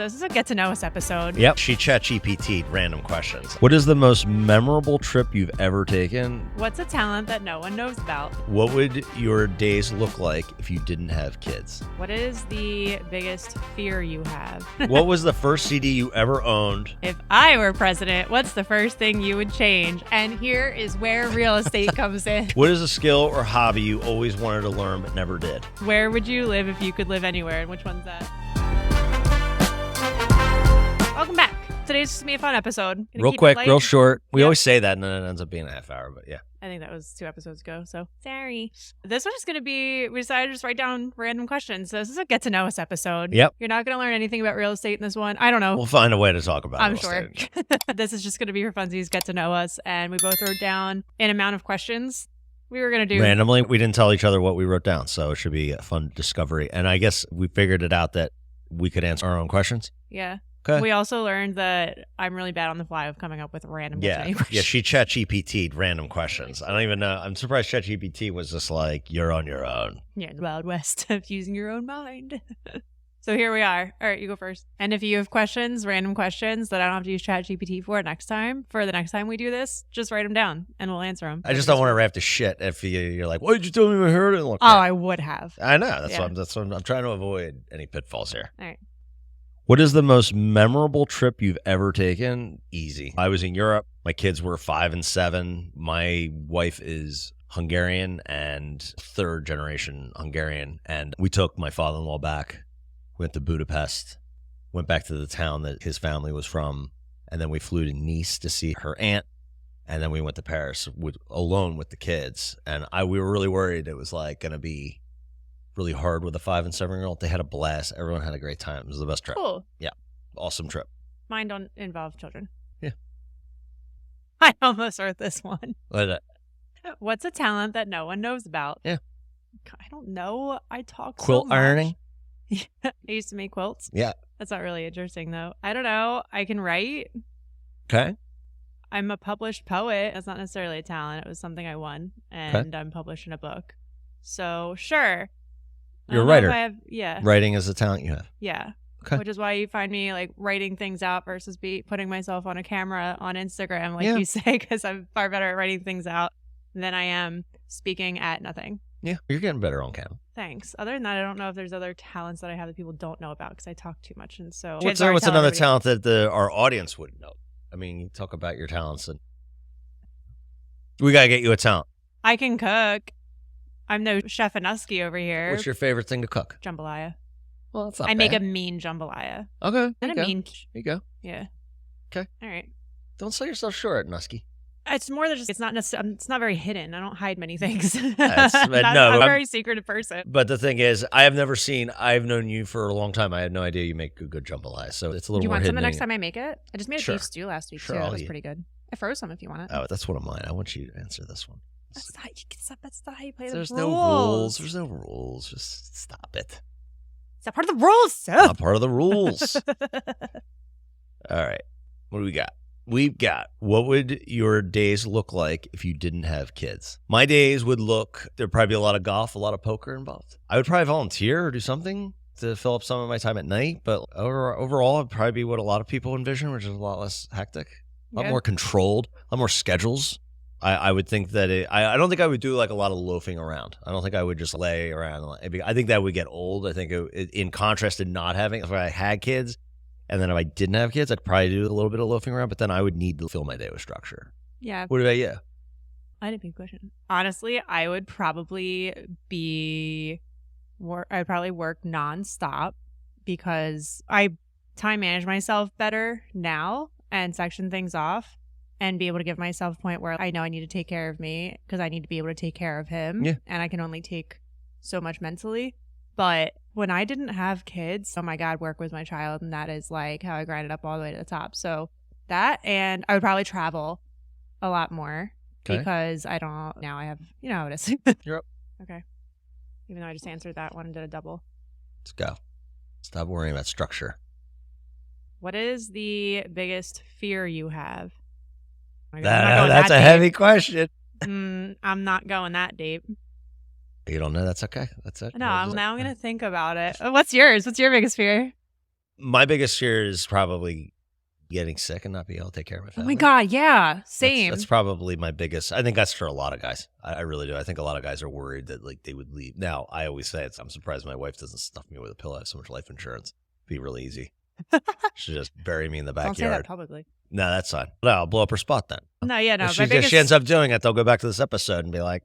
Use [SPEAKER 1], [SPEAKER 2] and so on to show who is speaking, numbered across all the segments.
[SPEAKER 1] This is a get to know us episode.
[SPEAKER 2] Yep. She ChatGPT'd random questions. What is the most memorable trip you've ever taken?
[SPEAKER 1] What's a talent that no one knows about?
[SPEAKER 2] What would your days look like if you didn't have kids?
[SPEAKER 1] What is the biggest fear you have?
[SPEAKER 2] What was the first CD you ever owned?
[SPEAKER 1] If I were president, what's the first thing you would change? And here is where real estate comes in.
[SPEAKER 2] What is a skill or hobby you always wanted to learn but never did?
[SPEAKER 1] Where would you live if you could live anywhere? And which one's that? Welcome back. Today's just going to be a fun episode.
[SPEAKER 2] Real quick, real short. We always say that and then it ends up being a half hour, but yeah.
[SPEAKER 1] I think that was 2 episodes ago, so sorry. This one is going to be, we decided to just write down random questions. So this is a get to know us episode.
[SPEAKER 2] Yep.
[SPEAKER 1] You're not going to learn anything about real estate in this one. I don't know.
[SPEAKER 2] We'll find a way to talk about it.
[SPEAKER 1] I'm sure. This is just going to be for funsies, get to know us. And we both wrote down an amount of questions we were going to do.
[SPEAKER 2] Randomly, we didn't tell each other what we wrote down, so it should be a fun discovery. And I guess we figured it out that we could answer our own questions.
[SPEAKER 1] Yeah.
[SPEAKER 2] Okay.
[SPEAKER 1] We also learned that I'm really bad on the fly of coming up with random questions.
[SPEAKER 2] Yeah, she ChatGPT'd random questions. I don't even know. I'm surprised ChatGPT was just like, you're on your own.
[SPEAKER 1] Yeah, the Wild West of using your own mind. So here we are. All right, you go first. And if you have questions, random questions that I don't have to use ChatGPT for the next time we do this, just write them down and we'll answer them.
[SPEAKER 2] I just don't want to wrap to shit if you're like, why did you tell me I heard it? Like,
[SPEAKER 1] I would have.
[SPEAKER 2] I know. That's what I'm trying to avoid any pitfalls here.
[SPEAKER 1] All right.
[SPEAKER 2] What is the most memorable trip you've ever taken? Easy. I was in Europe. My kids were 5 and 7. My wife is Hungarian and third generation Hungarian. And we took my father-in-law back, went to Budapest, went back to the town that his family was from. And then we flew to Nice to see her aunt. And then we went to Paris alone with the kids. And we were really worried it was like going to be really hard with a 5 and 7-year-old. They had a blast. Everyone had a great time. It was the best trip.
[SPEAKER 1] Cool.
[SPEAKER 2] Yeah. Awesome trip.
[SPEAKER 1] Mine don't involve children.
[SPEAKER 2] Yeah.
[SPEAKER 1] I almost wrote this one.
[SPEAKER 2] What is that?
[SPEAKER 1] What's a talent that no one knows about?
[SPEAKER 2] Yeah.
[SPEAKER 1] I don't know. I talk
[SPEAKER 2] Quilt
[SPEAKER 1] so much.
[SPEAKER 2] ironing?
[SPEAKER 1] I used to make quilts.
[SPEAKER 2] Yeah.
[SPEAKER 1] That's not really interesting, though. I don't know. I can write.
[SPEAKER 2] Okay.
[SPEAKER 1] I'm a published poet. That's not necessarily a talent. It was something I won, and I'm published in a book. So, sure.
[SPEAKER 2] You're a writer.
[SPEAKER 1] Yeah.
[SPEAKER 2] Writing is a talent you have.
[SPEAKER 1] Yeah.
[SPEAKER 2] Okay.
[SPEAKER 1] Which is why you find me like writing things out versus putting myself on a camera on Instagram, like you say, because I'm far better at writing things out than I am speaking at nothing.
[SPEAKER 2] Yeah. You're getting better on camera.
[SPEAKER 1] Thanks. Other than that, I don't know if there's other talents that I have that people don't know about because I talk too much. And so
[SPEAKER 2] what's another talent that our audience wouldn't know? I mean, you talk about your talents and we got to get you a talent.
[SPEAKER 1] I can cook. I'm no chef Anuski over here.
[SPEAKER 2] What's your favorite thing to cook?
[SPEAKER 1] Jambalaya.
[SPEAKER 2] Well, that's not
[SPEAKER 1] I
[SPEAKER 2] bad.
[SPEAKER 1] make a mean jambalaya.
[SPEAKER 2] Okay.
[SPEAKER 1] Not a mean.
[SPEAKER 2] There you go.
[SPEAKER 1] Yeah.
[SPEAKER 2] Okay.
[SPEAKER 1] All right.
[SPEAKER 2] Don't sell yourself short, Nusky.
[SPEAKER 1] It's more than just, it's not very hidden. I don't hide many things.
[SPEAKER 2] I'm
[SPEAKER 1] a very secretive person.
[SPEAKER 2] But the thing is, I've known you for a long time. I had no idea you make a good jambalaya. So it's a little more hidden.
[SPEAKER 1] Do you want some the next time I make it? I just made a beef stew last week, too. That was pretty good. I froze some if you want it.
[SPEAKER 2] Oh, that's one of mine. I want you to answer this one.
[SPEAKER 1] That's not how you play the rules.
[SPEAKER 2] There's no rules. There's no rules. Just stop it.
[SPEAKER 1] It's not part of the rules, Seth.
[SPEAKER 2] Not part of the rules. All right. What do we got? We've got, what would your days look like if you didn't have kids? My days would there'd probably be a lot of golf, a lot of poker involved. I would probably volunteer or do something to fill up some of my time at night. But overall, it'd probably be what a lot of people envision, which is a lot less hectic, a lot more controlled, a lot more schedules. I would think that I don't think I would do like a lot of loafing around. I don't think I would just lay around. I think that would get old. I think in contrast to not having, if I had kids and then if I didn't have kids, I'd probably do a little bit of loafing around, but then I would need to fill my day with structure.
[SPEAKER 1] Yeah.
[SPEAKER 2] What about you?
[SPEAKER 1] I had a big question. Honestly, I would probably I'd probably work nonstop because I time manage myself better now and section things off. And be able to give myself a point where I know I need to take care of me because I need to be able to take care of him.
[SPEAKER 2] Yeah.
[SPEAKER 1] And I can only take so much mentally. But when I didn't have kids, oh my God, work with my child. And that is like how I grinded up all the way to the top. So that, and I would probably travel a lot more because now I have, you know how it is.
[SPEAKER 2] You're up.
[SPEAKER 1] Okay. Even though I just answered that one and did a double.
[SPEAKER 2] Let's go. Stop worrying about structure.
[SPEAKER 1] What is the biggest fear you have?
[SPEAKER 2] That's a heavy question.
[SPEAKER 1] I'm not going that deep.
[SPEAKER 2] You don't know? That's okay. That's it.
[SPEAKER 1] No, now I'm going to think about it. What's yours? What's your biggest fear?
[SPEAKER 2] My biggest fear is probably getting sick and not being able to take care of my
[SPEAKER 1] Oh
[SPEAKER 2] family.
[SPEAKER 1] my God, yeah, same.
[SPEAKER 2] That's probably my biggest. I think that's for a lot of guys. I really do. I think a lot of guys are worried that like they would leave. Now, I always say I'm surprised my wife doesn't stuff me with a pillow. I have so much life insurance. It'd be really easy. She'll just bury me in the backyard.
[SPEAKER 1] Don't say that publicly.
[SPEAKER 2] No, that's fine. No, I'll blow up her spot then.
[SPEAKER 1] No, yeah, no.
[SPEAKER 2] If she ends up doing it, they'll go back to this episode and be like,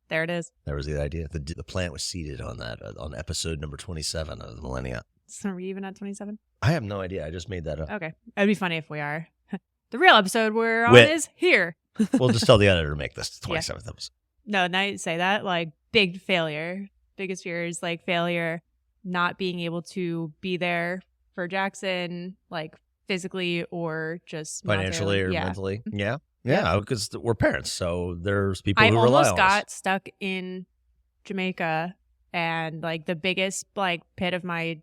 [SPEAKER 1] there it is.
[SPEAKER 2] There was the idea. The plant was seeded on that, on episode number 27 of the MillenniUp.
[SPEAKER 1] So are we even at 27?
[SPEAKER 2] I have no idea. I just made that up.
[SPEAKER 1] Okay. It'd be funny if we are. The real episode we're on is here.
[SPEAKER 2] We'll just tell the editor to make this the 27th episode.
[SPEAKER 1] No, now you say that, like, big failure. Biggest fear is, like, failure, not being able to be there for Jackson, like, physically or just
[SPEAKER 2] financially or mentally. Yeah. Yeah, because we're parents, so there's people who rely on us.
[SPEAKER 1] I almost got stuck in Jamaica, and like the biggest like pit of my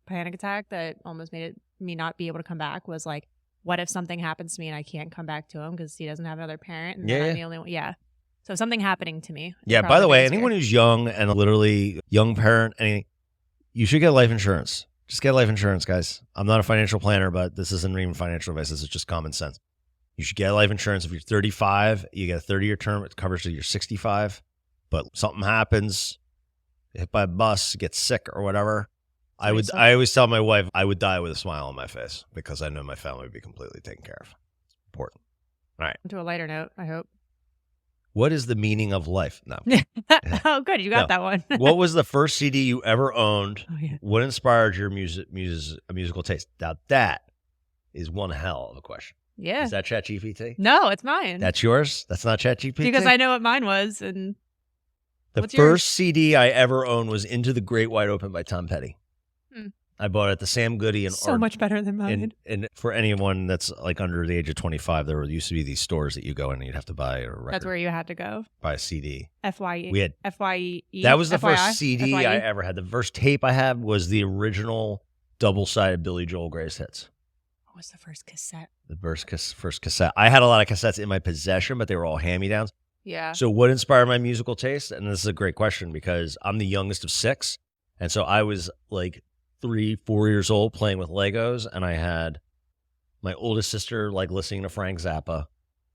[SPEAKER 1] panic attack that almost made me not be able to come back was like, what if something happens to me and I can't come back to him because he doesn't have another parent and I'm the only one? Yeah. So something happening to me.
[SPEAKER 2] Yeah. By the way, anyone who's young and literally young parent, anything, you should get life insurance. Just get life insurance, guys. I'm not a financial planner, but this isn't even financial advice. This is just common sense. You should get life insurance. If you're 35, you get a 30-year term. It covers till you're 65. But something happens, hit by a bus, get sick or whatever. I always tell my wife I would die with a smile on my face because I know my family would be completely taken care of. It's important. All right.
[SPEAKER 1] To a lighter note, I hope.
[SPEAKER 2] What is the meaning of life? No.
[SPEAKER 1] Oh, good. You got that one.
[SPEAKER 2] What was the first CD you ever owned?
[SPEAKER 1] Oh, yeah.
[SPEAKER 2] What inspired your musical taste? Now, that is one hell of a question.
[SPEAKER 1] Yeah.
[SPEAKER 2] Is that ChatGPT?
[SPEAKER 1] No, it's mine.
[SPEAKER 2] That's yours? That's not ChatGPT?
[SPEAKER 1] Because I know what mine was. And
[SPEAKER 2] the first CD I ever owned was Into the Great Wide Open by Tom Petty. I bought it at the Sam Goody.
[SPEAKER 1] So much better than mine.
[SPEAKER 2] And for anyone that's like under the age of 25, there used to be these stores that you go in and you'd have to buy a record.
[SPEAKER 1] That's where you had to go.
[SPEAKER 2] Buy a CD.
[SPEAKER 1] FYE.
[SPEAKER 2] We had
[SPEAKER 1] FYE.
[SPEAKER 2] That was the first CD I ever had. The first tape I had was the original double-sided Billy Joel Greatest Hits.
[SPEAKER 1] What was the first cassette?
[SPEAKER 2] The first cassette. I had a lot of cassettes in my possession, but they were all hand-me-downs.
[SPEAKER 1] Yeah.
[SPEAKER 2] So what inspired my musical taste? And this is a great question because I'm the youngest of 6. And so I was like 3-4 years old playing with Legos. And I had my oldest sister like listening to Frank Zappa.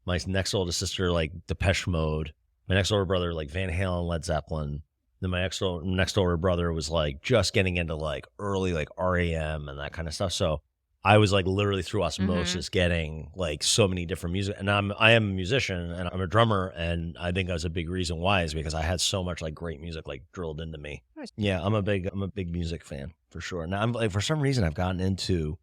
[SPEAKER 2] My next oldest sister like Depeche Mode. My next older brother like Van Halen, Led Zeppelin. Then my next older brother was like just getting into like early like REM and that kind of stuff. So I was like literally through osmosis getting like so many different music. And I am a musician and I'm a drummer. And I think that was a big reason why is because I had so much like great music like drilled into me. Nice. Yeah, I'm a big music fan for sure. Now I'm like, for some reason I've gotten into,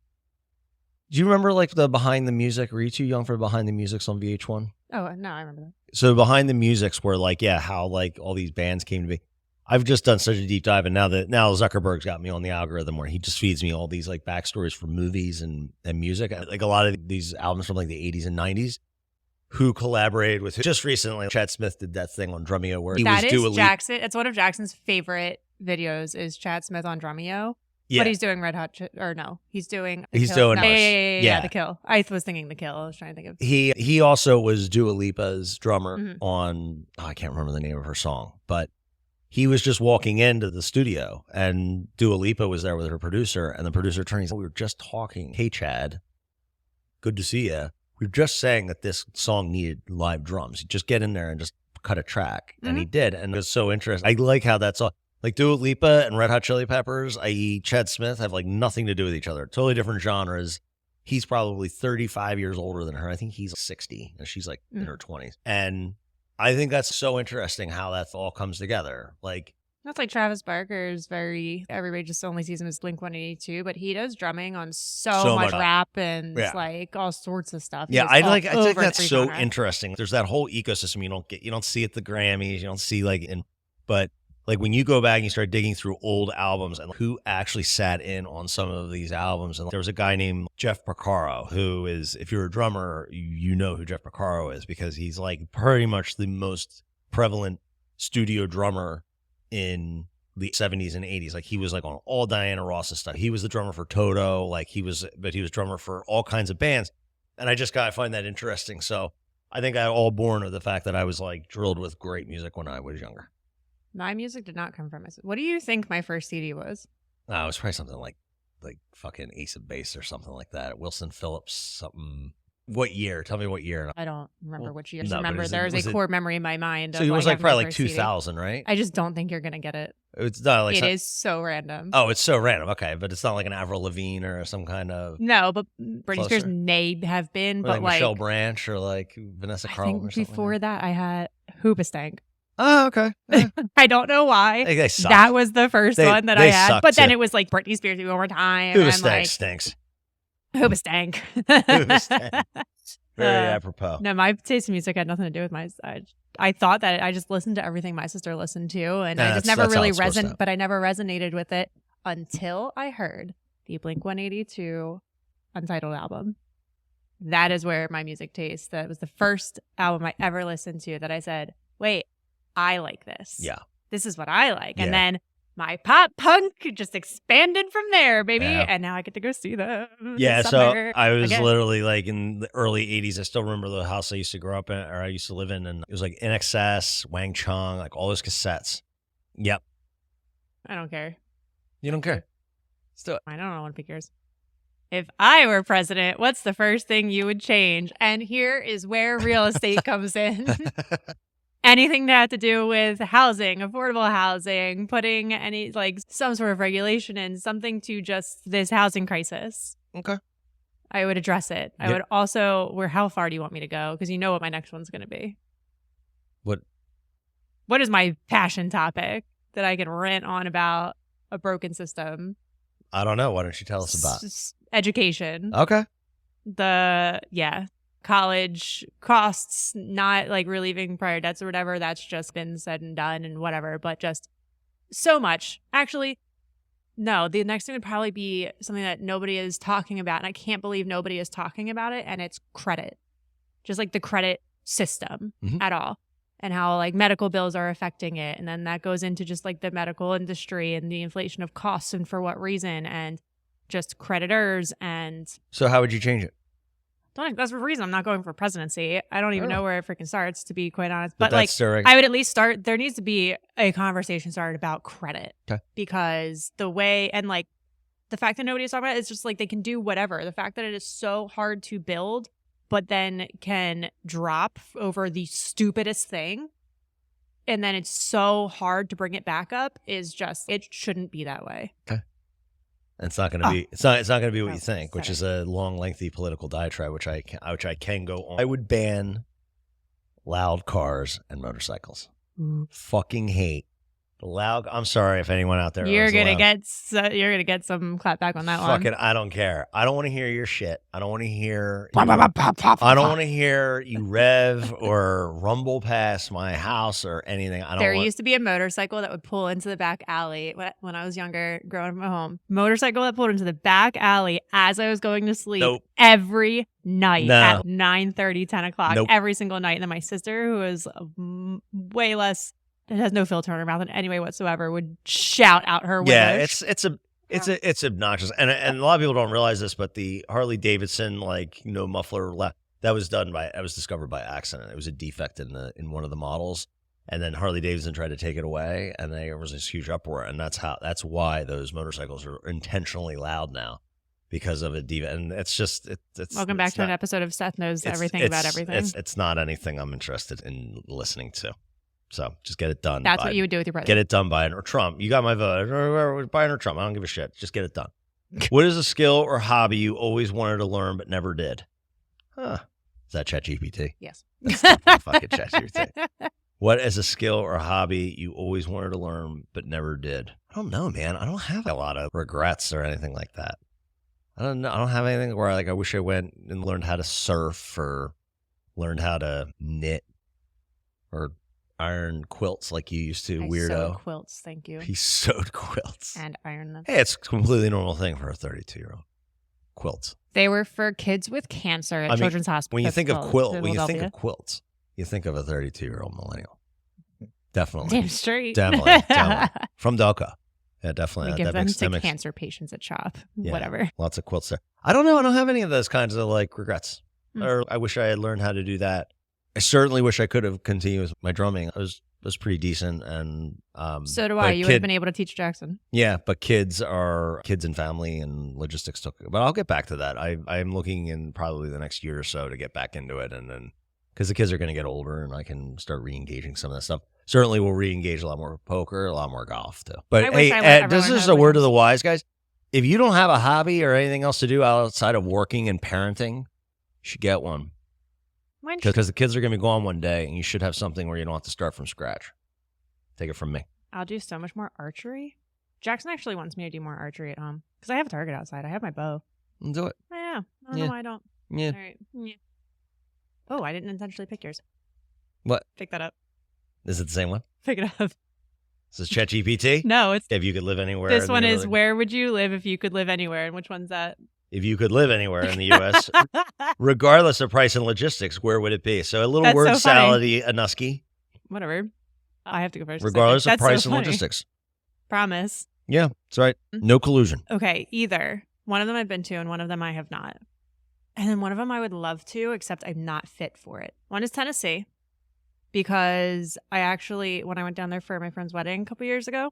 [SPEAKER 2] do you remember like the Behind the Music? Were you too young for Behind the Musics on VH1?
[SPEAKER 1] Oh, no, I remember that.
[SPEAKER 2] So Behind the Musics were like, yeah, how like all these bands came to be. I've just done such a deep dive, and now Zuckerberg's got me on the algorithm where he just feeds me all these like backstories for movies and music, like a lot of these albums from like the 80s and 90s. Who collaborated with? Just recently, Chad Smith did that thing on Drumeo where he was Dua Lipa.
[SPEAKER 1] Jackson. It's one of Jackson's favorite videos. Is Chad Smith on Drumeo? Yeah. But he's doing Red Hot, or no? He's doing. The Kill. I was thinking The Kill. I was trying to think of.
[SPEAKER 2] He also was Dua Lipa's drummer on. I can't remember the name of her song, but. He was just walking into the studio and Dua Lipa was there with her producer and the producer turned and said, we were just talking. Hey, Chad, good to see you. We were just saying that this song needed live drums. You just get in there and just cut a track. And he did. And it was so interesting. I like how that's all. Like Dua Lipa and Red Hot Chili Peppers, i.e. Chad Smith, have like nothing to do with each other. Totally different genres. He's probably 35 years older than her. I think he's 60 and she's like in her 20s. And I think that's so interesting how that all comes together. Like
[SPEAKER 1] that's like Travis Barker is everybody just only sees him as Blink-182, but he does drumming on so much rap and like all sorts of stuff.
[SPEAKER 2] Yeah, I think that's so interesting. There's that whole ecosystem you don't see at the Grammys, you don't see but like when you go back and you start digging through old albums and who actually sat in on some of these albums. And there was a guy named Jeff Porcaro who is, if you're a drummer, you know who Jeff Porcaro is because he's like pretty much the most prevalent studio drummer in the 70s and 80s. Like he was like on all Diana Ross's stuff. He was the drummer for Toto. He was drummer for all kinds of bands. And I find that interesting. So I think I all born of the fact that I was like drilled with great music when I was younger.
[SPEAKER 1] My music did not come from myself. What do you think my first CD was?
[SPEAKER 2] It was probably something like like fucking Ace of Base or something like that. Wilson Phillips, something. What year? Tell me what year.
[SPEAKER 1] I don't remember which year.
[SPEAKER 2] No,
[SPEAKER 1] remember, there's a core memory in my mind.
[SPEAKER 2] So it was like probably like 2000, right?
[SPEAKER 1] I just don't think you're going to get it.
[SPEAKER 2] It's not like
[SPEAKER 1] it is so random.
[SPEAKER 2] Oh, it's so random. Okay, but it's not like an Avril Lavigne or some kind of.
[SPEAKER 1] No, but Britney Spears may have been, but like
[SPEAKER 2] Michelle Branch or like Vanessa Carlton.
[SPEAKER 1] I think before that, I had Hoobastank.
[SPEAKER 2] Oh, okay. Yeah.
[SPEAKER 1] I don't know why.
[SPEAKER 2] They suck.
[SPEAKER 1] That was the first one that I had, but then it was like Britney Spears one more time.
[SPEAKER 2] Hoobastank stinks.
[SPEAKER 1] Hoobastank.
[SPEAKER 2] Hoobastank. Very apropos.
[SPEAKER 1] No, my taste in music had nothing to do with my. I thought that I just listened to everything my sister listened to, and I just never really resonated. But I never resonated with it until I heard the Blink-182 Untitled album. That is where my music taste. That was the first album I ever listened to that I said, "Wait, I like this.
[SPEAKER 2] Yeah,
[SPEAKER 1] this is what I like." And then my pop punk just expanded from there, baby. Yeah. And now I get to go see them.
[SPEAKER 2] Yeah, so I was literally like in the early 80s. I still remember the house I used to grow up in, or I used to live in, and it was like NXS, Wang Chung, like all those cassettes. Yep.
[SPEAKER 1] I don't care.
[SPEAKER 2] You don't care? Let's do it.
[SPEAKER 1] I don't want to pick yours. If I were president, what's the first thing you would change? And here is where real estate comes in. Anything that had to do with housing, affordable housing, putting any like some sort of regulation in, something to just this housing crisis.
[SPEAKER 2] Okay.
[SPEAKER 1] I would address it. I would also, how far do you want me to go? Because you know what my next one's going to be. What is my passion topic that I can rant on about a broken system?
[SPEAKER 2] I don't know. Why don't you tell us about
[SPEAKER 1] education?
[SPEAKER 2] Okay.
[SPEAKER 1] College costs, not like relieving prior debts or whatever. That's just been said and done and whatever, but just so much. Actually, no, the next thing would probably be something that nobody is talking about. And I can't believe nobody is talking about it. And it's credit, just like the credit system at all, and how like medical bills are affecting it. And then that goes into just like the medical industry and the inflation of costs and for what reason, and just creditors. And
[SPEAKER 2] so how would you change it?
[SPEAKER 1] That's the reason I'm not going for presidency. I don't even know where it freaking starts, to be quite honest. But like, I would at least start. There needs to be a conversation started about credit, because the way and like the fact that nobody is talking about it is just like they can do whatever. The fact that it is so hard to build, but then can drop over the stupidest thing, and then it's so hard to bring it back up is just, it shouldn't be that way.
[SPEAKER 2] Okay. It's not going to be. It's not going to be what you think, which is a long, lengthy political diatribe, which I can go on. I would ban loud cars and motorcycles. Fucking hate loud. I'm sorry if anyone out there.
[SPEAKER 1] You're gonna get some clap back on that one.
[SPEAKER 2] Fucking, I don't care. I don't want to hear your shit. I don't want to hear. I don't want to hear you rev or rumble past my house or anything.
[SPEAKER 1] There used to be a motorcycle that would pull into the back alley when I was younger, growing up at home. Motorcycle that pulled into the back alley as I was going to sleep every night at 9:30, 10 o'clock, every single night. And then my sister, who is way less. It has no filter in her mouth in any way whatsoever, would shout out her window.
[SPEAKER 2] Yeah, it's obnoxious, and a lot of people don't realize this, but the Harley Davidson muffler that was discovered by accident. It was a defect in one of the models, and then Harley Davidson tried to take it away, and there was this huge uproar, and that's why those motorcycles are intentionally loud now, because of a defect. And it's just
[SPEAKER 1] welcome back to an episode of Seth Knows Everything About Everything.
[SPEAKER 2] It's not anything I'm interested in listening to. So just get it done.
[SPEAKER 1] That's what you would do with your president.
[SPEAKER 2] Get it done, Biden or Trump. You got my vote. Biden or Trump. I don't give a shit. Just get it done. What is a skill or hobby you always wanted to learn but never did? Is that ChatGPT?
[SPEAKER 1] Yes.
[SPEAKER 2] That's fucking ChatGPT. What is a skill or hobby you always wanted to learn but never did? I don't know, man. I don't have a lot of regrets or anything like that. I don't know. I don't have anything where I wish I went and learned how to surf or learned how to knit or iron quilts like you used to, weirdo.
[SPEAKER 1] Sewed quilts, thank you.
[SPEAKER 2] He sewed quilts.
[SPEAKER 1] And ironed them.
[SPEAKER 2] Hey, it's a completely normal thing for a 32-year-old. Quilts.
[SPEAKER 1] They were for kids with cancer at Children's Hospital.
[SPEAKER 2] When you think of quilts, you think of a 32-year-old millennial. Definitely.
[SPEAKER 1] Damn straight.
[SPEAKER 2] Definitely. From Delco. Yeah, definitely.
[SPEAKER 1] We give them to cancer patients at CHOP. Yeah, whatever.
[SPEAKER 2] Lots of quilts there. I don't know. I don't have any of those kinds of regrets. Or I wish I had learned how to do that. I certainly wish I could have continued with my drumming. I was was pretty decent, and
[SPEAKER 1] so do I. You would have been able to teach Jackson.
[SPEAKER 2] Yeah, but kids and family and logistics took. But I'll get back to that. I'm looking in probably the next year or so to get back into it, and then because the kids are going to get older, and I can start re-engaging some of that stuff. Certainly, we'll re-engage a lot more poker, a lot more golf too. But hey, Ed, this is a word of the wise, guys. If you don't have a hobby or anything else to do outside of working and parenting, you should get one. Because the kids are going to be gone one day, and you should have something where you don't have to start from scratch. Take it from me.
[SPEAKER 1] I'll do so much more archery. Jackson actually wants me to do more archery at home because I have a target outside. I have my bow.
[SPEAKER 2] Do it.
[SPEAKER 1] Yeah. I don't know why I don't.
[SPEAKER 2] Yeah.
[SPEAKER 1] All right. Yeah. Oh, I didn't intentionally pick yours.
[SPEAKER 2] What?
[SPEAKER 1] Pick that up.
[SPEAKER 2] Is it the same one?
[SPEAKER 1] Pick it up.
[SPEAKER 2] Is this ChatGPT?
[SPEAKER 1] No, it's...
[SPEAKER 2] If you could live anywhere.
[SPEAKER 1] This one is, where would you live if you could live anywhere? And which one's that?
[SPEAKER 2] If you could live anywhere in the U.S., regardless of price and logistics, where would it be? So a little word salad-y, a nusky.
[SPEAKER 1] Whatever. I have to go first.
[SPEAKER 2] Regardless of price and logistics.
[SPEAKER 1] Promise.
[SPEAKER 2] Yeah, that's right. No collusion.
[SPEAKER 1] Okay, either. One of them I've been to and one of them I have not. And then one of them I would love to, except I'm not fit for it. One is Tennessee, because I actually, when I went down there for my friend's wedding a couple years ago,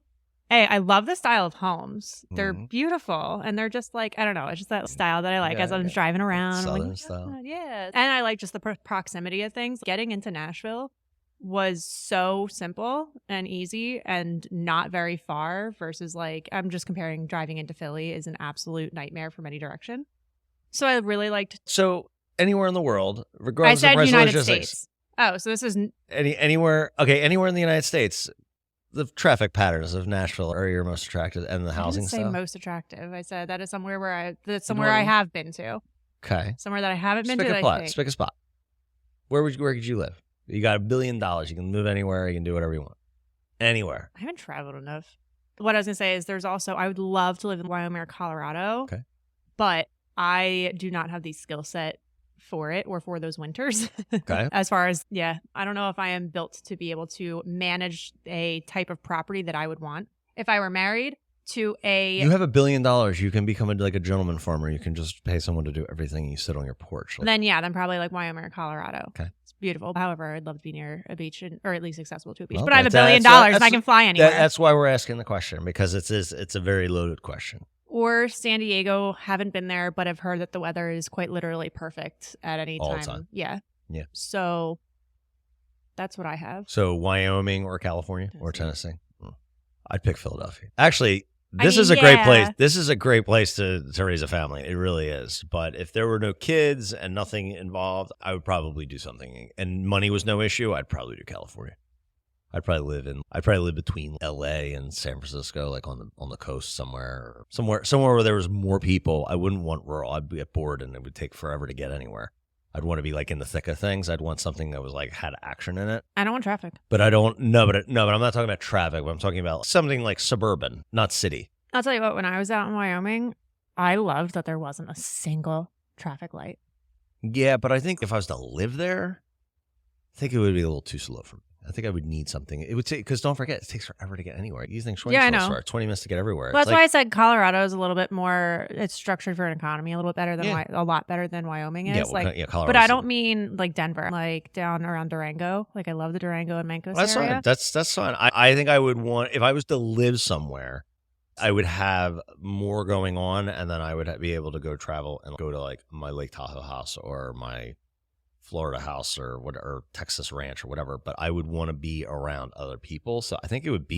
[SPEAKER 1] I love the style of homes. They're beautiful. And they're just like, I don't know, it's just that style that I like as I'm driving around.
[SPEAKER 2] Southern style.
[SPEAKER 1] Yeah. And I like just the proximity of things. Getting into Nashville was so simple and easy and not very far versus like, I'm just comparing driving into Philly is an absolute nightmare from any direction. So I really liked.
[SPEAKER 2] So anywhere in the world, regardless
[SPEAKER 1] of
[SPEAKER 2] price and
[SPEAKER 1] United
[SPEAKER 2] logistics.
[SPEAKER 1] States. Oh, so this is
[SPEAKER 2] anywhere. Okay, anywhere in the United States. The traffic patterns of Nashville are your most attractive, and the housing stuff. I didn't
[SPEAKER 1] say most attractive. I said that is somewhere I have been to.
[SPEAKER 2] Okay.
[SPEAKER 1] Somewhere that I haven't been to.
[SPEAKER 2] Pick a spot. Where could you live? You got $1 billion. You can move anywhere. You can do whatever you want. Anywhere.
[SPEAKER 1] I haven't traveled enough. What I was gonna say is there's also I would love to live in Wyoming or Colorado.
[SPEAKER 2] Okay.
[SPEAKER 1] But I do not have the skill set for it or for those winters.
[SPEAKER 2] Okay.
[SPEAKER 1] As far as, I don't know if I am built to be able to manage a type of property that I would want. If I were married to
[SPEAKER 2] You have $1 billion. You can become a gentleman farmer. You can just pay someone to do everything. You sit on your porch.
[SPEAKER 1] Then probably like Wyoming or Colorado.
[SPEAKER 2] Okay.
[SPEAKER 1] It's beautiful. However, I'd love to be near a beach or at least accessible to a beach. But I have $1 billion and I can fly anywhere.
[SPEAKER 2] That's why we're asking the question, because it's a very loaded question.
[SPEAKER 1] Or San Diego, haven't been there, but I've heard that the weather is quite literally perfect at any time.
[SPEAKER 2] All the time.
[SPEAKER 1] Yeah.
[SPEAKER 2] Yeah.
[SPEAKER 1] So that's what I have.
[SPEAKER 2] So Wyoming or California or Tennessee? I'd pick Philadelphia. Actually, this is a great place. This is a great place to raise a family. It really is. But if there were no kids and nothing involved, I would probably do something. And money was no issue, I'd probably do California. I'd probably live between LA and San Francisco, like on the coast somewhere where there was more people. I wouldn't want rural. I'd get bored and it would take forever to get anywhere. I'd want to be like in the thick of things. I'd want something that was like had action in it.
[SPEAKER 1] I don't want traffic.
[SPEAKER 2] But I don't no, but I'm not talking about traffic, but I'm talking about something like suburban, not city.
[SPEAKER 1] I'll tell you what, when I was out in Wyoming, I loved that there wasn't a single traffic light.
[SPEAKER 2] Yeah, but I think if I was to live there, I think it would be a little too slow for me. I think I would need something. It would take, because don't forget, it takes forever to get anywhere. You think
[SPEAKER 1] I know.
[SPEAKER 2] 20 minutes to get everywhere.
[SPEAKER 1] Well, that's why I said Colorado is a little bit more, it's structured for an economy, a little bit better than, a lot better than Wyoming is.
[SPEAKER 2] Colorado.
[SPEAKER 1] But I don't mean like Denver, like down around Durango. Like I love the Durango and Mancos area.
[SPEAKER 2] That's fine. I think I would want, if I was to live somewhere, I would have more going on, and then I would be able to go travel and go to like my Lake Tahoe house or my Florida house or Texas ranch or whatever, but I would want to be around other people. So I think it would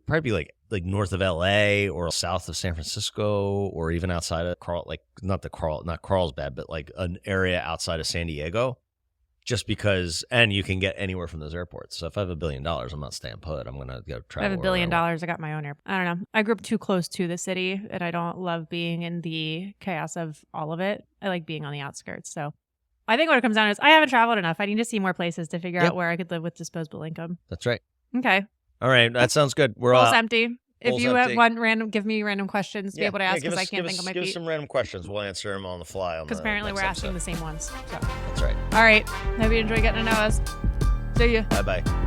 [SPEAKER 2] probably be like north of LA or south of San Francisco, or even outside of not Carlsbad, but like an area outside of San Diego, just because, and you can get anywhere from those airports. So if I have $1 billion, I'm not staying put. I'm going to go travel.
[SPEAKER 1] I have $1 billion. I got my own airport. I don't know. I grew up too close to the city, and I don't love being in the chaos of all of it. I like being on the outskirts. So I think what it comes down to is I haven't traveled enough. I need to see more places to figure out where I could live with disposable income.
[SPEAKER 2] That's right.
[SPEAKER 1] Okay.
[SPEAKER 2] All right. That sounds good. We're
[SPEAKER 1] all empty. If you have give me random questions to be able to ask, because I can't think of my feet.
[SPEAKER 2] Give us some random questions. We'll answer them on the fly.
[SPEAKER 1] Because apparently we're asking the same ones. So.
[SPEAKER 2] That's right.
[SPEAKER 1] All right. Hope you enjoy getting to know us. See you.
[SPEAKER 2] Bye-bye.